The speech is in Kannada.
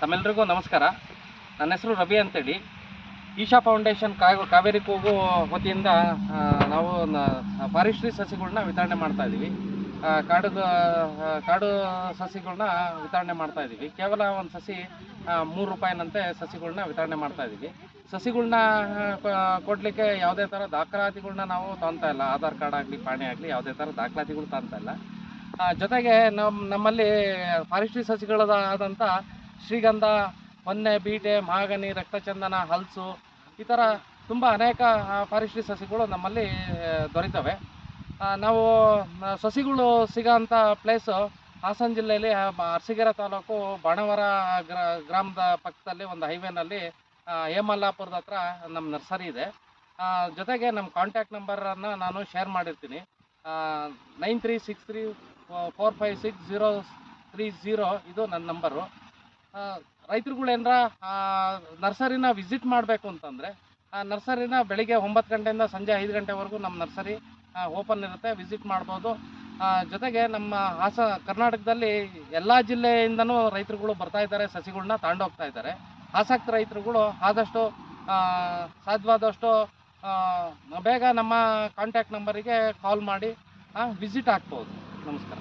ತಮ್ಮೆಲ್ಲರಿಗೂ ನಮಸ್ಕಾರ. ನನ್ನ ಹೆಸರು ರವಿ ಅಂತೇಳಿ. ಈಶಾ ಫೌಂಡೇಶನ್ ಕಾವೇರಿ ಕೂಗು ವತಿಯಿಂದ ನಾವು ಫಾರೆಸ್ಟ್ರಿ ಸಸಿಗಳನ್ನ ವಿತರಣೆ ಮಾಡ್ತಾಯಿದ್ದೀವಿ. ಕಾಡು ಸಸಿಗಳನ್ನ ವಿತರಣೆ ಮಾಡ್ತಾಯಿದ್ದೀವಿ. ಕೇವಲ ಒಂದು ಸಸಿ 3 ರೂಪಾಯಿನಂತೆ ಸಸಿಗಳನ್ನ ವಿತರಣೆ ಮಾಡ್ತಾಯಿದ್ದೀವಿ. ಸಸಿಗಳನ್ನ ಕೊಡಲಿಕ್ಕೆ ಯಾವುದೇ ಥರ ದಾಖಲಾತಿಗಳನ್ನ ನಾವು ತೊಗೊತಾ ಇಲ್ಲ. ಆಧಾರ್ ಕಾರ್ಡ್ ಆಗಲಿ, ಪಾಣಿ ಆಗಲಿ, ಯಾವುದೇ ಥರ ದಾಖಲಾತಿಗಳು ತೊಗೊತಾ ಇಲ್ಲ. ಜೊತೆಗೆ ನಮ್ಮಲ್ಲಿ ಫಾರೆಸ್ಟ್ರಿ ಸಸಿಗಳಾದಂಥ ಶ್ರೀಗಂಧ, ಹೊನ್ನೆ, ಬೀಟೆ, ಮಹಾಗನಿ, ರಕ್ತಚಂದನ, ಹಲಸು ಈ ಥರ ತುಂಬ ಅನೇಕ ಫಾರೆಸ್ಟ್ರಿ ಸಸಿಗಳು ನಮ್ಮಲ್ಲಿ ದೊರೀತವೆ. ನಾವು ಸಸಿಗಳು ಸಿಗೋಂಥ ಪ್ಲೇಸು ಹಾಸನ ಜಿಲ್ಲೆಯಲ್ಲಿ ಅರಸೀಕೆರೆ ತಾಲೂಕು ಬಾಣವರ ಗ್ರಾಮದ ಪಕ್ಕದಲ್ಲಿ ಒಂದು ಹೈವೇನಲ್ಲಿ ಹೇಮಲ್ಲಾಪುರದ ಹತ್ರ ನಮ್ಮ ನರ್ಸರಿ ಇದೆ. ಜೊತೆಗೆ ನಮ್ಮ ಕಾಂಟ್ಯಾಕ್ಟ್ ನಂಬರನ್ನು ನಾನು ಶೇರ್ ಮಾಡಿರ್ತೀನಿ. 9363456030 ಇದು ನನ್ನ ನಂಬರು. ರೈತರುಗಳೇನಾರ ನರ್ಸರಿನ ವಿಸಿಟ್ ಮಾಡಬೇಕು ಅಂತಂದರೆ ನರ್ಸರಿನ ಬೆಳಿಗ್ಗೆ 9 ಗಂಟೆಯಿಂದ ಸಂಜೆ 5 ಗಂಟೆವರೆಗೂ ನಮ್ಮ ನರ್ಸರಿ ಓಪನ್ ಇರುತ್ತೆ, ವಿಸಿಟ್ ಮಾಡ್ಬೋದು. ಜೊತೆಗೆ ನಮ್ಮ ಕರ್ನಾಟಕದಲ್ಲಿ ಎಲ್ಲ ಜಿಲ್ಲೆಯಿಂದನೂ ರೈತರುಗಳು ಬರ್ತಾಯಿದ್ದಾರೆ, ಸಸಿಗಳನ್ನ ತಗೊಂಡೋಗ್ತಾ ಇದ್ದಾರೆ. ಆಸಕ್ತ ರೈತರುಗಳು ಆದಷ್ಟು ಸಾಧ್ಯವಾದಷ್ಟು ಬೇಗ ನಮ್ಮ ಕಾಂಟ್ಯಾಕ್ಟ್ ನಂಬರಿಗೆ ಕಾಲ್ ಮಾಡಿ ವಿಸಿಟ್ ಆಗ್ಬೋದು. ನಮಸ್ಕಾರ.